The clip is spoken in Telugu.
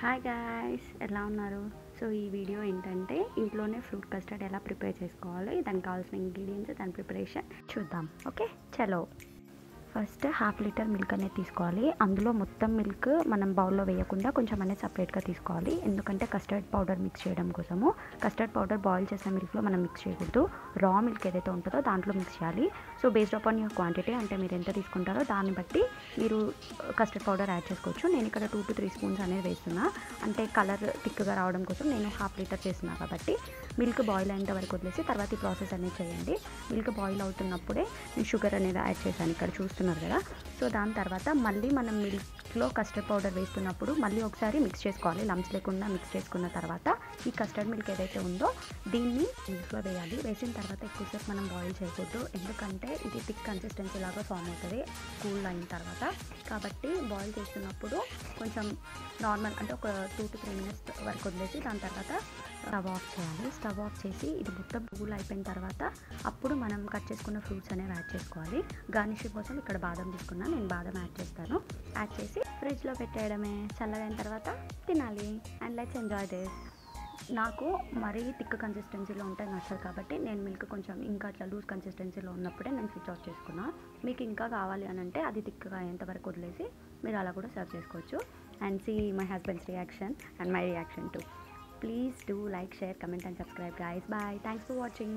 హాయ్ గాయ్స్, ఎలా ఉన్నారు? సో ఈ వీడియో ఏంటంటే ఇంట్లోనే ఫ్రూట్ కస్టర్డ్ ఎలా ప్రిపేర్ చేసుకోవాలి, దానికి కావాల్సిన ఇంగ్రీడియంట్స్, దాని ప్రిపరేషన్ చూద్దాం. ఓకే, చలో. ఫస్ట్ హాఫ్ లీటర్ మిల్క్ అనేది తీసుకోవాలి. అందులో మొత్తం మిల్క్ మనం బౌల్లో వేయకుండా కొంచెం అనేది సపరేట్గా తీసుకోవాలి. ఎందుకంటే కస్టర్డ్ పౌడర్ మిక్స్ చేయడం కోసము. కస్టర్డ్ పౌడర్ బాయిల్ చేసిన మిల్క్లో మనం మిక్స్ చేయకూడదు. రా మిల్క్ ఏదైతే ఉంటుందో దాంట్లో మిక్స్ చేయాలి. So based upon your quantity, అంటే మీరు ఎంత తీసుకుంటారో దాన్ని బట్టి మీరు కస్టర్డ్ పౌడర్ యాడ్ చేసుకోవచ్చు. నేను ఇక్కడ 2 to 3 స్పూన్స్ అనేది వేస్తున్నా. అంటే కలర్ థిక్గా రావడం కోసం నేను హాఫ్ లీటర్ చేస్తున్నా కాబట్టి మిల్క్ బాయిల్ అయ్యేంత వరకు వదిలేసి తర్వాత ఈ ప్రాసెస్ అనేది చేయండి. మిల్క్ బాయిల్ అవుతున్నప్పుడే నేను షుగర్ అనేది యాడ్ చేశాను, ఇక్కడ చూస్తున్నారు కదా. సో దాని తర్వాత మళ్ళీ మనం మిల్క్లో కస్టర్డ్ పౌడర్ వేస్తున్నప్పుడు మళ్ళీ ఒకసారి మిక్స్ చేసుకోవాలి. లంప్స్ లేకుండా మిక్స్ చేసుకున్న తర్వాత ఈ కస్టర్డ్ మిల్క్ ఏదైతే ఉందో దీన్ని మిల్క్లో వేయాలి. వేసిన తర్వాత ఎక్కువసేపు మనం బాయిల్ చేయకూడదు, ఎందుకంటే ఇది థిక్ కన్సిస్టెన్సీ లాగా ఫామ్ అవుతుంది కూల్ అయిన తర్వాత. కాబట్టి బాయిల్ చేస్తున్నప్పుడు కొంచెం నార్మల్ అంటే ఒక 2 to 3 minutes వరకు వదిలేసి దాని తర్వాత స్టవ్ ఆఫ్ చేయాలి. స్టవ్ ఆఫ్ చేసి ఇది మొత్తం కూల్ అయిపోయిన తర్వాత అప్పుడు మనం కట్ చేసుకున్న ఫ్రూట్స్ అనేవి యాడ్ చేసుకోవాలి. గార్నిషింగ్ కోసం ఇక్కడ బాదం తీసుకున్నా, నేను బాదం యాడ్ చేస్తాను. యాడ్ చేసి ఫ్రిడ్జ్లో పెట్టేయడమే. చల్లగైన తర్వాత తినాలి. And let's enjoy this. నాకు మరీ థిక్ కన్సిస్టెన్సీలో ఉంటే నచ్చదు కాబట్టి నేను మిల్క్ కొంచెం ఇంకా అట్లా లూజ్ కన్సిస్టెన్సీలో ఉన్నప్పుడే నేను స్విచ్ ఆఫ్ చేసుకున్నా. మీకు ఇంకా కావాలి అని అంటే అది థిక్గా అయ్యేంతవరకు వదిలేసి మీరు అలా కూడా సర్వ్ చేసుకోవచ్చు. And see my husband's reaction and my reaction too. Please do like, share, comment and subscribe guys. Bye. Thanks for watching.